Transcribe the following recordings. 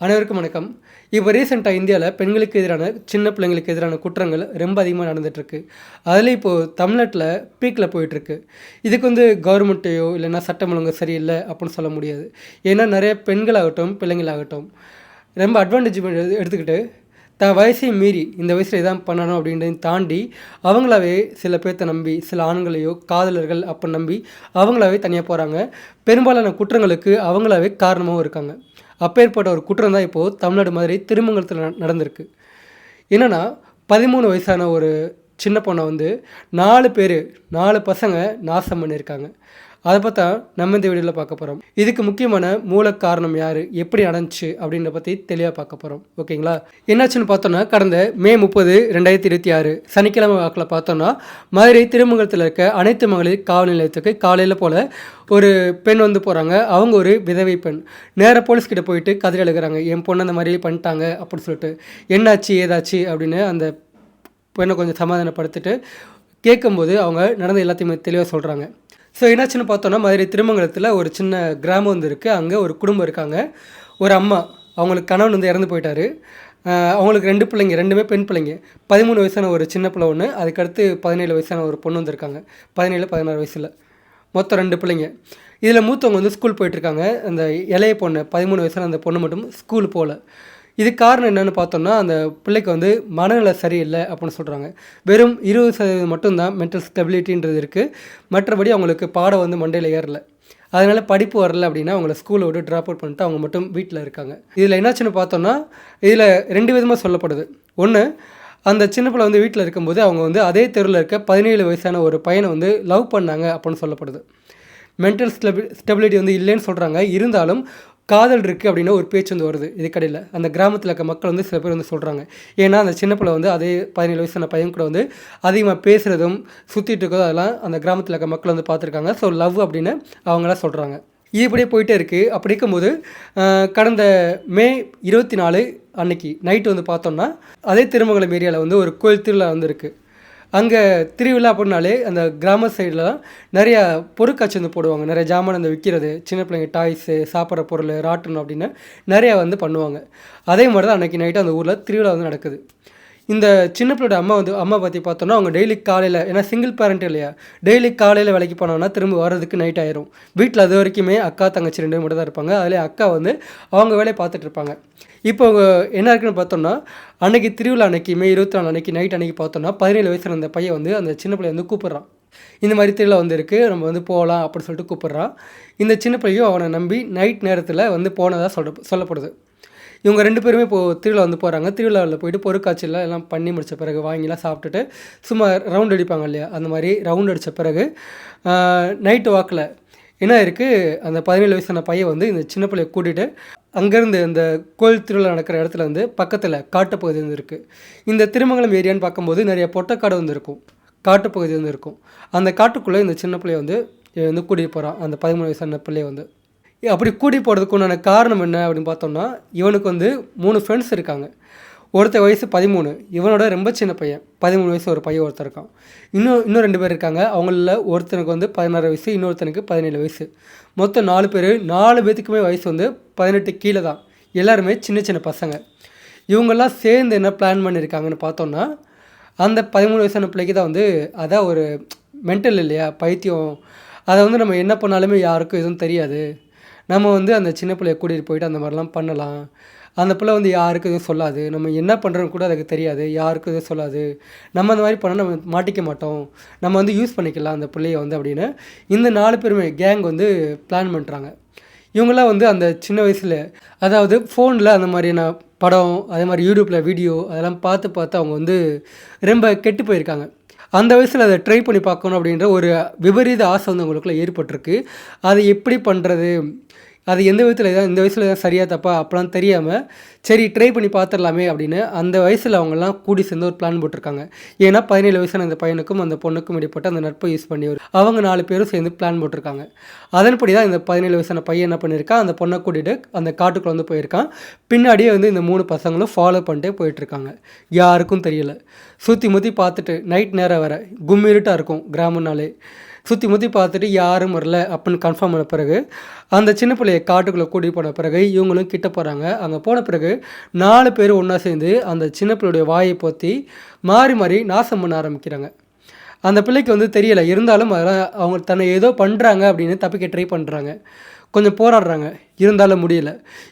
அனைவருக்கும் வணக்கம். இப்போ ரீசெண்டாக இந்தியாவில் பெண்களுக்கு எதிரான சின்ன பிள்ளைங்களுக்கு எதிரான குற்றங்கள் ரொம்ப அதிகமாக நடந்துகிட்ருக்கு. அதில் இப்போது தமிழ்நாட்டில் பீக்கில் போயிட்டுருக்கு. இதுக்கு கவர்மெண்ட்டையோ இல்லைன்னா சட்டம் ஒழுங்கு சரியில்லை அப்படின்னு சொல்ல முடியாது. ஏன்னா நிறைய பெண்களாகட்டும் பிள்ளைங்களாகட்டும் ரொம்ப அட்வான்டேஜ் எடுத்துக்கிட்டு வயசையும் மீறி இந்த வயசில் இதான் பண்ணணும் அப்படின்றதையும் தாண்டி அவங்களாவே சில பேர்த்த நம்பி சில ஆண்களையோ காதலர்கள் அப்போ நம்பி அவங்களாவே தனியாக போகிறாங்க. பெரும்பாலான குற்றங்களுக்கு அவங்களாவே காரணமாகவும் இருக்காங்க. அப்பேற்பட்ட ஒரு குற்றம் தான் இப்போது தமிழ்நாடு மாதிரி திருமங்கலத்தில் நடந்திருக்கு. என்னென்னா 13 வயசான ஒரு சின்ன பொண்ணை 4 பசங்க நாசம் பண்ணியிருக்காங்க. அதை பார்த்தா நம்ம இந்த வீடியோவில் பார்க்க போகிறோம். இதுக்கு முக்கியமான மூல காரணம் யார், எப்படி நடந்துச்சு அப்படின்றத பற்றி தெளிவாக பார்க்க போகிறோம். ஓகேங்களா? என்னாச்சுன்னு பார்த்தோன்னா, கடந்த மே 30, 2026 சனிக்கிழமை வாக்கில் பார்த்தோன்னா, மதுரை திருமங்கலத்தில் இருக்க அனைத்து மகளிர் காவல் நிலையத்துக்கு காலையில் போல் ஒரு பெண் போகிறாங்க. அவங்க ஒரு விதவை பெண். நேராக போலீஸ்கிட்ட போயிட்டு கதறி அழுகிறாங்க, என் பொண்ணு அந்த மாதிரி பண்ணிட்டாங்க அப்படின்னு சொல்லிட்டு. என்னாச்சு ஏதாச்சு அப்படின்னு அந்த பெண்ணை கொஞ்சம் சமாதானப்படுத்திட்டு கேட்கும்போது அவங்க நடந்த எல்லாத்தையுமே தெளிவாக சொல்கிறாங்க. ஸோ என்னாச்சுன்னு பார்த்தோன்னா, மதுரை திருமங்கலத்தில் ஒரு சின்ன கிராமம் இருக்குது. அங்கே ஒரு குடும்பம் இருக்காங்க. ஒரு அம்மா, அவங்களுக்கு கணவன் இறந்து போயிட்டார். அவங்களுக்கு 2 பிள்ளைங்க, 2மே பெண் பிள்ளைங்க. 13 வயசான ஒரு சின்ன பிள்ளை ஒன்று, அதுக்கடுத்து 17 வயசான ஒரு பொண்ணு வந்திருக்காங்க. 17, 16 வயசில் மொத்தம் 2 பிள்ளைங்க. இதில் மூத்தவங்க ஸ்கூல் போயிட்டுருக்காங்க. அந்த இளைய பொண்ணு 13 வயசான அந்த பொண்ணு மட்டும் ஸ்கூல் போகல. இது காரணம் என்னென்னு பார்த்தோம்னா, அந்த பிள்ளைக்கு மனநிலை சரியில்லை அப்படின்னு சொல்கிறாங்க. வெறும் 20% மட்டும்தான் மென்டல் ஸ்டெபிலிட்டின்றது இருக்குது. மற்றபடி அவங்களுக்கு பாடம் மண்டையில் ஏறலை. அதனால் படிப்பு வரல அப்படின்னா அவங்கள ஸ்கூலை விட்டு ட்ராப் அவுட் பண்ணிட்டு அவங்க மட்டும் வீட்டில் இருக்காங்க. இதில் என்னாச்சுன்னு பார்த்தோன்னா, இதில் 2 விதமாக சொல்லப்படுது. ஒன்று, அந்த சின்ன பிள்ளை வீட்டில் இருக்கும்போது அவங்க அதே தெருவில் இருக்க 17 வயசான ஒரு பையனை லவ் பண்ணாங்க அப்படின்னு சொல்லப்படுது. மென்டல் ஸ்டெபிலிட்டி இல்லைன்னு சொல்கிறாங்க. இருந்தாலும் காதல் இருக்குது அப்படின்னு ஒரு பேச்சு வருது இதுக்கடையில். அந்த கிராமத்தில் இருக்க மக்கள் சில பேர் சொல்கிறாங்க. ஏன்னா அந்த சின்ன பிள்ளை அதே 17 வயசான பையன் கூட அதிகமாக பேசுகிறதும் சுற்றிட்டு இருக்கோ அதெல்லாம் அந்த கிராமத்தில் இருக்க மக்கள் பார்த்துருக்காங்க. ஸோ லவ் அப்படின்னு அவங்களாம் சொல்கிறாங்க. இது இப்படியே போயிட்டே இருக்குது. அப்படி இருக்கும்போது கடந்த மே 24 அன்னைக்கு நைட்டு பார்த்தோம்னா, அதே திருமங்கலம் ஏரியாவில் ஒரு கோயில் திருவிழா இருக்குது. அங்கே திருவிழா அப்படின்னாலே அந்த கிராம சைட்லாம் நிறையா பொருட்காட்சி போடுவாங்க. நிறைய ஜாமான் விற்கிறது, சின்ன பிள்ளைங்க டாய்ஸு, சாப்பிட்ற பொருள், ராட்டணும் அப்படின்னு நிறையா பண்ணுவாங்க. அதே மாதிரி தான் அன்றைக்கி நைட்டு அந்த ஊரில் திருவிழா நடக்குது. இந்த சின்ன பிள்ளையோட அம்மா பற்றி பார்த்தோன்னா, அவங்க டெய்லி காலையில், ஏன்னா சிங்கிள் பேரண்ட் இல்லையா, டெய்லி காலையில் வேலைக்கு போனாங்கன்னா திரும்ப வர்றதுக்கு நைட் ஆயிரும். வீட்டில் அது வரைக்குமே அக்கா தங்கச்சி 2 மட்டும் தான் இருப்பாங்க. அதிலே அக்கா அவங்க வேலையை பார்த்துட்டு இருப்பாங்க. இப்போ என்ன இருக்குன்னு பார்த்தோம்னா, அன்றைக்கி திருவிழா அன்றைக்கி மே 24 அன்றைக்கி நைட் அன்றைக்கி பார்த்தோன்னா, 17 வயசில் அந்த பையன் அந்த சின்ன பிள்ளைய கூப்பிட்றான். இந்த மாதிரி திருவிழா இருக்குது, நம்ம போகலாம் அப்படின்னு சொல்லிட்டு கூப்பிட்றான். இந்த சின்ன பிள்ளையும் அவனை நம்பி நைட் நேரத்தில் போனதாக சொல்லப்படுது. இவங்க 2 பேருமே இப்போது திருவிழா போகிறாங்க. திருவிழாவில் போயிட்டு பொருட்காட்சியெல்லாம் எல்லாம் பண்ணி முடித்த பிறகு வாங்கிலாம் சாப்பிட்டுட்டு சும்மா ரவுண்ட் அடிப்பாங்க இல்லையா, அந்த மாதிரி ரவுண்ட் அடித்த பிறகு நைட்டு வாக்கில் என்ன இருக்குது, அந்த 17 வயசான பையன் இந்த சின்ன பிள்ளையை கூட்டிகிட்டு அங்கேருந்து அந்த கோயில் திருவிழா நடக்கிற இடத்துல பக்கத்தில் காட்டுப்பகுதி இருக்குது. இந்த திருமங்கலம் ஏரியான்னு பார்க்கும்போது நிறைய பொட்டக்காடு இருக்கும், காட்டுப்பகுதி இருக்கும். அந்த காட்டுக்குள்ளே இந்த சின்ன பிள்ளையை கூட்டிகிட்டு போகிறான். அந்த 13 வயசான பிள்ளையை அப்படி கூட்டி போகிறதுக்கு உண்டான காரணம் என்ன அப்படின்னு பார்த்தோம்னா, இவனுக்கு 3 ஃப்ரெண்ட்ஸ் இருக்காங்க. ஒருத்தர் வயசு 13, இவனோட ரொம்ப சின்ன பையன் 13 வயசு ஒரு பையன் ஒருத்தர் இருக்கான். இன்னும் 2 பேர் இருக்காங்க. அவங்களில் ஒருத்தனுக்கு 16 வயசு, இன்னொருத்தனுக்கு 17 வயசு. மொத்தம் 4 பேர். 4 பேத்துக்குமே வயசு 18 கீழே தான். எல்லாருமே சின்ன சின்ன பசங்க. இவங்கெல்லாம் சேர்ந்து என்ன பிளான் பண்ணியிருக்காங்கன்னு பார்த்தோன்னா, அந்த 13 வயசான பிள்ளைக்கு தான் அதான் ஒரு மென்டல் இல்லையா, பைத்தியம். அதை நம்ம என்ன பண்ணாலுமே யாருக்கும் எதுவும் தெரியாது. நம்ம அந்த சின்ன பிள்ளைய கூட்டிகிட்டு போயிட்டு அந்த மாதிரிலாம் பண்ணலாம். அந்த பிள்ளை யாருக்கும் எதுவும் சொல்லாது. நம்ம என்ன பண்ணுறோன்னு கூட அதுக்கு தெரியாது, யாருக்கும் எதுவும் சொல்லாது. நம்ம அந்த மாதிரி பண்ணால் நம்ம மாட்டிக்க மாட்டோம். நம்ம யூஸ் பண்ணிக்கலாம் அந்த பிள்ளைய அப்படின்னு இந்த 4 பேருமே கேங் பிளான் பண்ணுறாங்க. இவங்களாம் அந்த சின்ன வயசில், அதாவது ஃபோனில் அந்த மாதிரியான படம், அதே மாதிரி யூடியூப்பில் வீடியோ அதெல்லாம் பார்த்து அவங்க ரொம்ப கெட்டு போயிருக்காங்க. அந்த வயசில் அதை ட்ரை பண்ணி பார்க்கணும் அப்படின்ற ஒரு விபரீத ஆசை அவங்களுக்குள்ள ஏற்பட்டிருக்கு. அதை எப்படி பண்ணுறது, அது எந்த விதத்தில் தான் இந்த வயசில் தான் சரியாக தப்பா அப்போலாம் தெரியாமல், சரி ட்ரை பண்ணி பார்த்துடலாமே அப்படின்னு அந்த வயசில் அவங்கெல்லாம் கூடி சேர்ந்து ஒரு பிளான் போட்டிருக்காங்க. ஏன்னா 17 வயசான அந்த பையனுக்கும் அந்த பொண்ணுக்கும் இடைப்பட்ட அந்த நட்பை யூஸ் பண்ணி அவங்க 4 பேரும் சேர்ந்து பிளான் போட்டிருக்காங்க. அதன்படி தான் இந்த 17 வயசான பையன் என்ன பண்ணியிருக்கான், அந்த பொண்ணை கூட்டிகிட்டு அந்த காட்டுக்குள்ளே போயிருக்கான். பின்னாடியே இந்த 3 பசங்களும் ஃபாலோ பண்ணிட்டே போயிட்டுருக்காங்க. யாருக்கும் தெரியல. சுற்றி முற்றி பார்த்துட்டு நைட் நேரம் வேறு கும்மிருட்டாக இருக்கும் கிராமம்னாலே. சுற்றி முற்றி பார்த்துட்டு யாரும் வரல அப்படின்னு கன்ஃபார்ம் பண்ண பிறகு அந்த சின்ன பிள்ளையை காட்டுக்குள்ளே கூட்டிகிட்டு போன பிறகு இவங்களும் கிட்ட போகிறாங்க. அங்கே போன பிறகு 4 பேர் ஒன்றா சேர்ந்து அந்த சின்ன பிள்ளையுடைய வாயை பொத்தி மாறி மாறி நாசம் பண்ண ஆரம்பிக்கிறாங்க. அந்த பிள்ளைக்கு வந்து தெரியலை, இருந்தாலும் அதெல்லாம் அவங்க தன்னை ஏதோ பண்ணுறாங்க அப்படின்னு தப்பிக்க ட்ரை பண்ணுறாங்க. கொஞ்சம் போராடுறாங்க, இருந்தாலும் முடியல.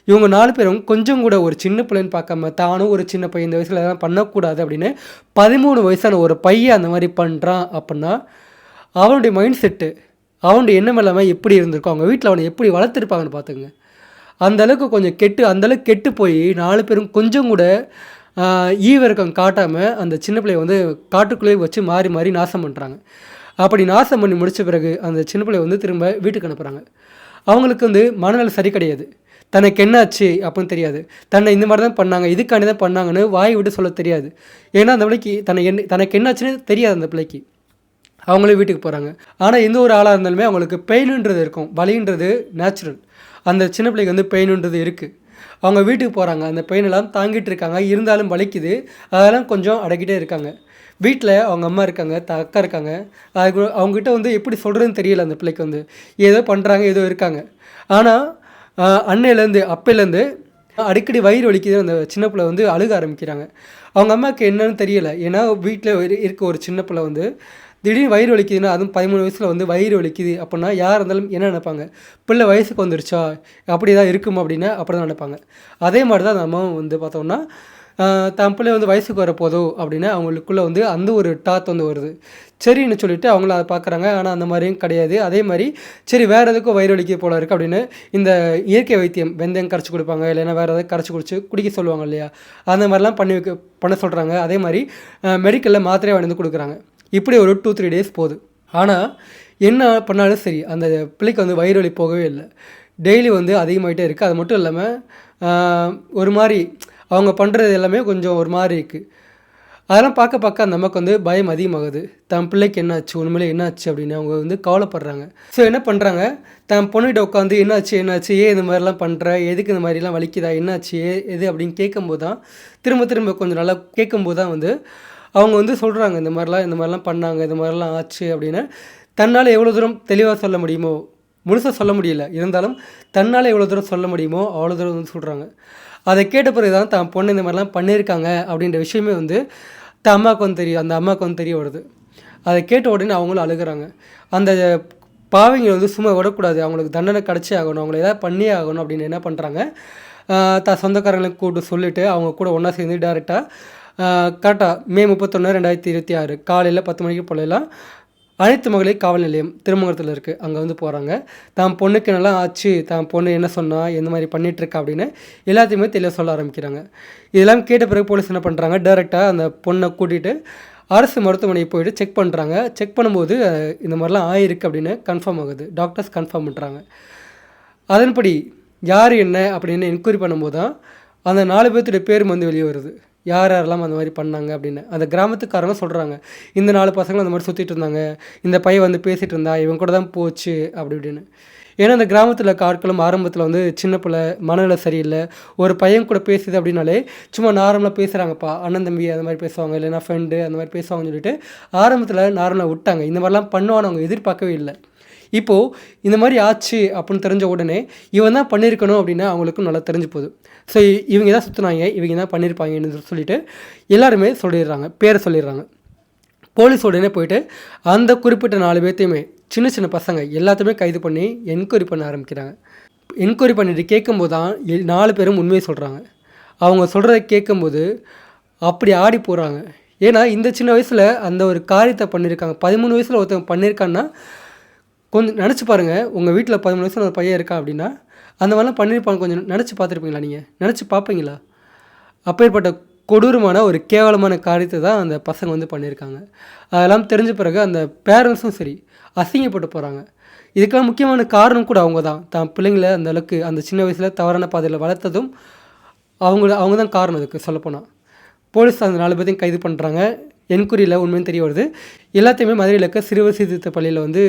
இவங்க 4 பேரும் கொஞ்சம் கூட ஒரு சின்ன பிள்ளைன்னு பார்க்காம தானும் ஒரு சின்ன பையன், இந்த வயசில் அதெல்லாம் பண்ணக்கூடாது அப்படின்னு 13 வயசான ஒரு பையன் அந்த மாதிரி பண்ணுறான் அப்படின்னா அவனுடைய மைண்ட் செட்டு, அவனுடைய எண்ணம் எல்லாமே எப்படி இருந்திருக்கும், அவங்க வீட்டில் அவனை எப்படி வளர்த்துருப்பாங்கன்னு பார்த்துங்க. அந்தளவுக்கு கொஞ்சம் அந்தளவுக்கு கெட்டு போய் 4 பேரும் கொஞ்சம் கூட ஈவிரக்கம் காட்டாமல் அந்த சின்ன பிள்ளைய வந்து காட்டுக்குள்ளேயே வச்சு மாறி மாறி நாசம் பண்ணுறாங்க. அப்படி நாசம் பண்ணி முடித்த பிறகு அந்த சின்ன பிள்ளைய வந்து திரும்ப வீட்டுக்கு அனுப்புகிறாங்க. அவங்களுக்கு வந்து மனநல சரி கிடையாது, தனக்கு என்னாச்சு அப்படின்னு தெரியாது, தன்னை இந்த மாதிரி தான் பண்ணாங்க, இதுக்காண்டி தான் பண்ணாங்கன்னு வாய் விட்டு சொல்ல தெரியாது. ஏன்னா அந்த பிள்ளைக்கு தனக்கு என்னாச்சுன்னு தெரியாது. அந்த பிள்ளைக்கு அவங்களே வீட்டுக்கு போகிறாங்க. ஆனால் எந்த ஒரு ஆளாக இருந்தாலுமே அவங்களுக்கு பெயினுன்றது இருக்கும், வலின்றது நேச்சுரல். அந்த சின்ன பிள்ளைக்கு வந்து பெயினுன்றது இருக்குது. அவங்க வீட்டுக்கு போகிறாங்க, அந்த பெயினெல்லாம் தாங்கிட்டு இருக்காங்க, இருந்தாலும் வலிக்குது, அதெல்லாம் கொஞ்சம் அடக்கிட்டே இருக்காங்க. வீட்டில் அவங்க அம்மா இருக்காங்க, அக்கா இருக்காங்க. அது அவங்ககிட்ட வந்து எப்படி சொல்கிறதுன்னு தெரியல. அந்த பிள்ளைக்கு வந்து ஏதோ பண்ணுறாங்க, ஏதோ இருக்காங்க. ஆனால் அன்னையிலேருந்து அப்பையிலேருந்து அடிக்கடி வயிறு வலிக்குது. அந்த சின்ன பிள்ளை வந்து அழுக ஆரம்பிக்கிறாங்க. அவங்க அம்மாவுக்கு என்னன்னு தெரியல. ஏன்னா வீட்டில் இருக்க ஒரு சின்ன பிள்ளை வந்து திடீர்னு வயிறு வலிக்குதுன்னா, அதுவும் 13 வயசில் வந்து வயிறு வலிக்குது அப்படின்னா யார் இருந்தாலும் என்ன நினைப்பாங்க, பிள்ளை வயசுக்கு வந்துருச்சா, அப்படி தான் இருக்குமா அப்படின்னா அப்படி தான் நினைப்பாங்க. அதே மாதிரி தான் அந்த அம்மாவும் வந்து பார்த்தோம்னா தன் பிள்ளை வந்து வயசுக்கு வரப்போதோ அப்படின்னு அவங்களுக்குள்ளே வந்து அந்த ஒரு டாத் வந்து வருது. சரின்னு சொல்லிவிட்டு அவங்கள அதை பார்க்குறாங்க. ஆனால் அந்த மாதிரியும் கிடையாது. அதே மாதிரி சரி வேறு எதுக்கும் வயிறு வலிக்க போல இருக்குது அப்படின்னு இந்த இயற்கை வைத்தியம் வெந்தயம் கரைச்சி கொடுப்பாங்க, இல்லைன்னா வேறு எதாவது கரைச்சி குடிக்க சொல்லுவாங்க இல்லையா, அந்த மாதிரிலாம் பண்ண சொல்கிறாங்க. அதே மாதிரி மெடிக்கலில் மாத்திரையை வந்து கொடுக்குறாங்க. இப்படி ஒரு 2-3 டேஸ் போகுது. ஆனால் என்ன பண்ணாலும் சரி அந்த பிள்ளைக்கு வந்து வயிறு வலி போகவே இல்லை. டெய்லி வந்து அதிகமாகிட்டே இருக்குது. அது மட்டும் இல்லாமல் ஒரு மாதிரி அவங்க பண்ணுறது எல்லாமே கொஞ்சம் ஒரு மாதிரி இருக்குது. அதெல்லாம் பார்க்க நமக்கு வந்து பயம் அதிகமாகுது. தன் பிள்ளைக்கு என்னாச்சு, உண்மையிலே என்னாச்சு அப்படின்னு அவங்க வந்து கவலைப்படுறாங்க. ஸோ என்ன பண்ணுறாங்க, தன் பொண்ணுகிட்ட உட்காந்து என்னாச்சு ஏன் இந்த மாதிரிலாம் பண்ணுற, எதுக்கு இந்த மாதிரிலாம் வலிக்குதா, என்னாச்சு எது அப்படின்னு கேட்கும்போது தான் திரும்ப கொஞ்சம் நல்லா கேட்கும்போது தான் வந்து அவங்க வந்து சொல்கிறாங்க, இந்த மாதிரிலாம் பண்ணாங்க, இந்த மாதிரிலாம் ஆச்சு அப்படின்னு. தன்னால் எவ்வளோ தூரம் தெளிவாக சொல்ல முடியுமோ, முழுசாக சொல்ல முடியல, இருந்தாலும் தன்னால் எவ்வளோ தூரம் சொல்ல முடியுமோ அவ்வளோ தூரம் வந்து சொல்கிறாங்க. அதை கேட்ட பிறகு தான் தான் பொண்ணு இந்த மாதிரிலாம் பண்ணியிருக்காங்க அப்படின்ற விஷயமே வந்து தன் அம்மாவுக்கு வந்து தெரியும், அந்த அம்மாவுக்கு வந்து தெரிய வருது. அதை கேட்ட உடனே அவங்களும் அழுகிறாங்க. அந்த பாவிங்களை வந்து சும்மா விடக்கூடாது, அவங்களுக்கு தண்டனை கிடச்சே ஆகணும், அவங்கள ஏதாவது பண்ணியே ஆகணும் அப்படின்னு என்ன பண்ணுறாங்க, தான் சொந்தக்காரங்களுக்கு கூப்பிட்டு சொல்லிவிட்டு அவங்க கூட ஒன்றா சேர்ந்து டேரெக்டாக கரெக்டாக மே 31, 2026 காலையில் 10 மணிக்கு போலலாம் அனைத்து மகளிர் காவல் நிலையம் திருமங்கலத்தில் இருக்குது, அங்கே வந்து போகிறாங்க. தான் பொண்ணுக்கு நல்லா ஆச்சு, தான் பொண்ணு என்ன சொன்னால் எந்த மாதிரி பண்ணிகிட்ருக்கா அப்படின்னு எல்லாத்தையுமே தெளிவாக சொல்ல ஆரம்பிக்கிறாங்க. இதெல்லாம் கேட்ட பிறகு போலீஸ் என்ன பண்ணுறாங்க, டேரெக்டாக அந்த பொண்ணை கூட்டிகிட்டு அரசு மருத்துவமனைக்கு போயிட்டு செக் பண்ணுறாங்க. செக் பண்ணும்போது இந்த மாதிரிலாம் ஆயிருக்கு அப்படின்னு கன்ஃபார்ம் ஆகுது. டாக்டர்ஸ் கன்ஃபார்ம் பண்ணுறாங்க. அதன்படி யார் என்ன அப்படின்னு என்கொயரி பண்ணும்போது தான் அந்த 4 பேர்த்துடைய பேர் வந்து வெளியே வருது, யாரெல்லாம் அந்த மாதிரி பண்ணாங்க அப்படின்னு. அந்த கிராமத்துக்காரங்க சொல்கிறாங்க, இந்த 4 பசங்களும் அந்த மாதிரி சுற்றிட்டு இருந்தாங்க, இந்த பையன் வந்து பேசிகிட்டு இருந்தா, இவங்க கூட தான் போச்சு அப்படி இப்படின்னு. ஏன்னா அந்த கிராமத்தில் ஆட்களும் ஆரம்பத்தில் வந்து சின்ன பிள்ளை மனநிலை சரியில்லை, ஒரு பையன் கூட பேசுது அப்படின்னாலே சும்மா நார்மலாக பேசுகிறாங்கப்பா, அண்ணன் தம்பி அந்த மாதிரி பேசுவாங்க, இல்லைன்னா ஃப்ரெண்டு அந்த மாதிரி பேசுவாங்கன்னு சொல்லிட்டு ஆரம்பத்தில் நார்மலாக விட்டாங்க. இந்த மாதிரிலாம் பண்ணுவான்னு அவங்க எதிர்பார்க்கவே இல்லை. இப்போது இந்த மாதிரி ஆச்சு அப்படின்னு தெரிஞ்ச உடனே இவன் தான் பண்ணியிருக்கணும் அப்படின்னு அவங்களுக்கும் நல்லா தெரிஞ்சு போகுது. ஸோ இவங்க தான் சுற்றுனாங்க, இவங்க தான் பண்ணியிருப்பாங்கன்னு சொல்லிட்டு எல்லாருமே சொல்லிடுறாங்க, பேரை சொல்லிடுறாங்க. போலீஸ் உடனே போயிட்டு அந்த குறிப்பிட்ட 4 பேர்த்தையுமே சின்ன பசங்க எல்லாத்தையுமே கைது பண்ணி என்கொயரி பண்ண ஆரம்பிக்கிறாங்க. என்கொயரி பண்ணிட்டு கேட்கும்போது தான் 4 பேரும் உண்மையை சொல்கிறாங்க. அவங்க சொல்கிறத கேட்கும்போது அப்படி ஆடி போகிறாங்க. ஏன்னா இந்த சின்ன வயசில் அந்த ஒரு காரியத்தை பண்ணியிருக்காங்க. 13 வயசில் ஒருத்தவங்க பண்ணியிருக்கான்னா கொஞ்சம் நினச்சி பாருங்கள், உங்கள் வீட்டில் 13 வயசில் ஒரு பையன் இருக்கா அப்படின்னா அந்த மாதிரிலாம் பண்ணியிருப்பாங்க. கொஞ்சம் நினச்சி பார்த்துருப்பீங்களா, நீங்கள் நினச்சி பார்ப்பீங்களா? அப்பேற்பட்ட கொடூரமான ஒரு கேவலமான காரியத்தை தான் அந்த பசங்க வந்து பண்ணியிருக்காங்க. அதெல்லாம் தெரிஞ்ச பிறகு அந்த பேரண்ட்ஸும் சரி அசிங்கப்பட்டு போகிறாங்க. இதுக்கெல்லாம் முக்கியமான காரணம் கூட அவங்க தான். தான் பிள்ளைங்களை அந்த அளவுக்கு அந்த சின்ன வயசில் தவறான பாதையில் வளர்த்ததும் அவங்க தான் காரணம். அதுக்கு சொல்லப்போனால் போலீஸ் அந்த 4 பேர்த்தையும் கைது பண்ணுறாங்க. என்கொயரியில் உண்மையும் தெரிய வருது. எல்லாத்தையுமே மதுரையில் இருக்க சிறுவர் சீர்திருத்த பள்ளியில் வந்து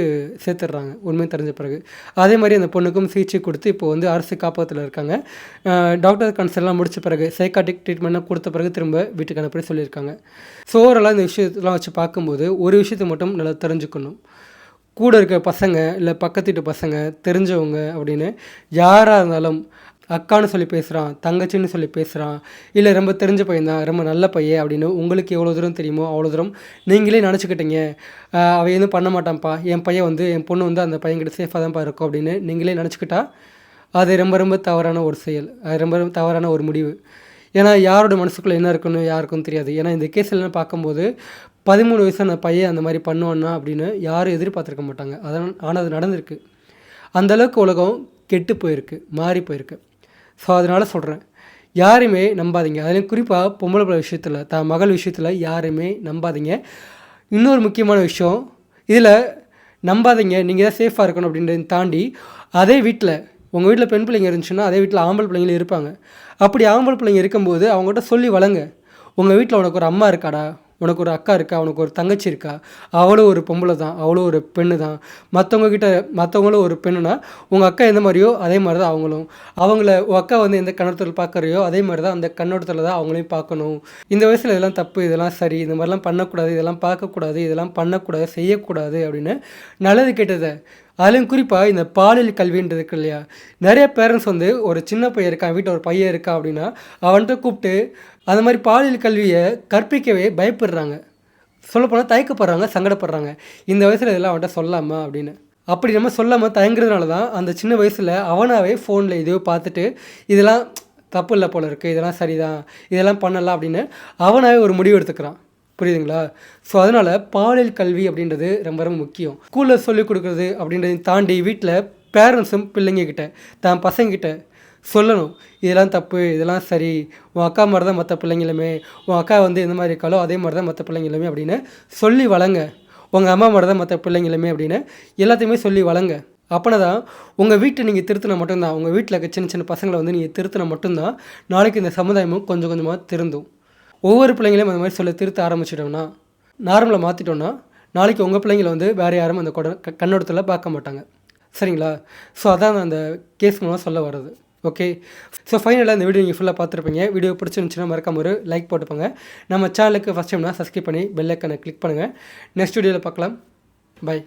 சேர்த்துடுறாங்க உண்மையும் தெரிஞ்ச பிறகு. அதே மாதிரி அந்த பொண்ணுக்கும் சிகிச்சை கொடுத்து இப்போ வந்து அரசு காப்பகத்தில் இருக்காங்க. டாக்டர் கன்சல்ட்லாம் முடித்த பிறகு சைக்காட்டிக் ட்ரீட்மெண்ட்லாம் கொடுத்த பிறகு திரும்ப வீட்டுக்கு அனுப்பி சொல்லியிருக்காங்க. ஸோ ஓவராலாக இந்த விஷயத்தெலாம் வச்சு பார்க்கும்போது ஒரு விஷயத்தை மட்டும் நல்லா தெரிஞ்சுக்கணும், கூட இருக்க பசங்க இல்லை பக்கத்து வீட்டு பசங்க தெரிஞ்சவங்க அப்படின்னு யாராக இருந்தாலும் அக்கான்னு சொல்லி பேசுகிறான், தங்கச்சின்னு சொல்லி பேசுகிறான், இல்லை ரொம்ப தெரிஞ்ச பையன் தான், ரொம்ப நல்ல பையன் அப்படின்னு உங்களுக்கு எவ்வளோ தூரம் தெரியுமோ அவ்வளோ தூரம் நீங்களே நினச்சிக்கிட்டீங்க. அவன் எதுவும் பண்ண மாட்டான்ப்பா, என் பையன் வந்து என் பொண்ணு வந்து அந்த பையன்கிட்ட சேஃபாக தான்ப்பா இருக்கும் அப்படின்னு நீங்களே நினச்சிக்கிட்டா அது ரொம்ப ரொம்ப தவறான ஒரு செயல், அது ரொம்ப ரொம்ப தவறான ஒரு முடிவு. ஏன்னா யாரோட மனசுக்குள்ளே என்ன இருக்குன்னு யாருக்கும் தெரியாது. ஏன்னா இந்த கேஸ்லாம் பார்க்கும்போது 13 வயசான பையன் அந்த மாதிரி பண்ணுவான்னா அப்படின்னு யாரும் எதிர்பார்த்துருக்க மாட்டாங்க. ஆனால் அது நடந்திருக்கு. அந்தளவுக்கு உலகம் கெட்டு போயிருக்கு, மாறி போயிருக்கு. ஸோ அதனால் சொல்கிறேன், யாரையுமே நம்பாதீங்க. அதுலேயும் குறிப்பாக பொம்பளை பிள்ளை விஷயத்தில், மகள் விஷயத்தில் யாரையுமே நம்பாதீங்க. இன்னொரு முக்கியமான விஷயம், இதில் நம்பாதீங்க நீங்கள் தான் சேஃபாக இருக்கணும் அப்படின்றத தாண்டி, அதே வீட்டில் உங்கள் வீட்டில் பெண் பிள்ளைங்க இருந்துச்சுன்னா அதே வீட்டில் ஆம்பளை பிள்ளைங்களும் இருப்பாங்க. அப்படி ஆம்பளை பிள்ளைங்க இருக்கும்போது அவங்ககிட்ட சொல்லி வளங்க. உங்கள் வீட்டில் உனக்கு ஒரு அம்மா இருக்காடா, உனக்கு ஒரு அக்கா இருக்கா, உனக்கு ஒரு தங்கச்சி இருக்கா, அவளும் ஒரு பொம்பளை தான், அவளும் ஒரு பெண்ணு தான். மற்றவங்களும் ஒரு பெண்ணுனா உங்கள் அக்கா எந்த மாதிரியோ அதே மாதிரி தான் அவங்களும். உங்கள் அக்கா வந்து எந்த கண்ணோட்டத்தில் பார்க்குறியோ அதே மாதிரி தான் அந்த கண்ணோட்டத்தில் தான் அவங்களையும் பார்க்கணும். இந்த வயசில் இதெல்லாம் தப்பு, இதெல்லாம் சரி, இந்த மாதிரிலாம் பண்ணக்கூடாது, இதெல்லாம் பார்க்கக்கூடாது, இதெல்லாம் பண்ணக்கூடாது, செய்யக்கூடாது அப்படின்னு நல்லது கெட்டதை, அதுலேயும் குறிப்பாக இந்த பாலியல் கல்வின்றது இருக்கு இல்லையா, நிறைய பேரண்ட்ஸ் வந்து ஒரு சின்ன பையன் இருக்கான், வீட்டில் ஒரு பையன் இருக்கான் அப்படின்னா அவன்கிட்ட கூப்பிட்டு அந்த மாதிரி பாலியல் கல்வியை கற்பிக்கவே பயப்படுறாங்க. சொல்லப்போனால் தயக்கப்படுறாங்க, சங்கடப்படுறாங்க. இந்த வயசில் இதெல்லாம் அவன்கிட்ட சொல்லாமா அப்படின்னு. அப்படி நம்ம சொல்லாமல் தயங்குறதுனால தான் அந்த சின்ன வயசில் அவனாகவே ஃபோனில் எதையோ பார்த்துட்டு இதெல்லாம் தப்பு இல்லை போல இருக்குது, இதெல்லாம் சரிதான், இதெல்லாம் பண்ணலாம் அப்படின்னு அவனாகவே ஒரு முடிவு எடுத்துக்கிறான். புரியுதுங்களா? ஸோ அதனால் பாலியல் கல்வி அப்படின்றது ரொம்ப ரொம்ப முக்கியம். ஸ்கூலில் சொல்லிக் கொடுக்குறது அப்படின்றதையும் தாண்டி வீட்டில் பேரண்ட்ஸும் பிள்ளைங்கக்கிட்ட தான் பசங்கிட்ட சொல்லணும், இதெல்லாம் தப்பு, இதெல்லாம் சரி, உன் அக்கா மாதிரி தான் மற்ற பிள்ளைங்களுமே, உன் அக்கா வந்து எந்த மாதிரி இருக்காலோ அதே மாதிரி தான் மற்ற பிள்ளைங்களுமே அப்படின்னு சொல்லி வளங்க. உங்கள் அம்மா மாதிரி தான் மற்ற பிள்ளைங்களுமே அப்படின்னு எல்லாத்தையுமே சொல்லி வளங்க. அப்போனா தான் உங்கள் வீட்டை நீங்கள் திருத்தினா மட்டும்தான், உங்கள் வீட்டில் இருக்க சின்ன சின்ன பசங்களை வந்து நீங்கள் திருத்தினா மட்டும்தான் நாளைக்கு இந்த சமுதாயமும் கொஞ்சம் கொஞ்சமாக திருந்தும். ஒவ்வொரு பிள்ளைங்களையும் அந்த மாதிரி சொல்ல திருத்த ஆரம்பிச்சிட்டோம்னா, நார்மலாக மாற்றிட்டோம்னா நாளைக்கு உங்கள் பிள்ளைங்களை வந்து வேறு யாரும் அந்த கண்ணோட்டத்தில் பார்க்க மாட்டாங்க. சரிங்களா? ஸோ அதான் அந்த கேஸ் மூலமாக சொல்ல வர்றது. ஓகே. ஸோ ஃபைனலாக இந்த வீடியோ நீங்கள் ஃபுல்லாக பார்த்துருப்பீங்க. வீடியோ பிடிச்சிருந்துச்சுன்னா மறக்காம ஒரு லைக் போட்டுப்போங்க. நம்ம சேனலுக்கு ஃபஸ்ட் டைம்னா சப்ஸ்கிரைப் பண்ணி பெல் ஐக்கானை கிளிக் பண்ணுங்கள். நெக்ஸ்ட் வீடியோவில் பார்க்கலாம். பை.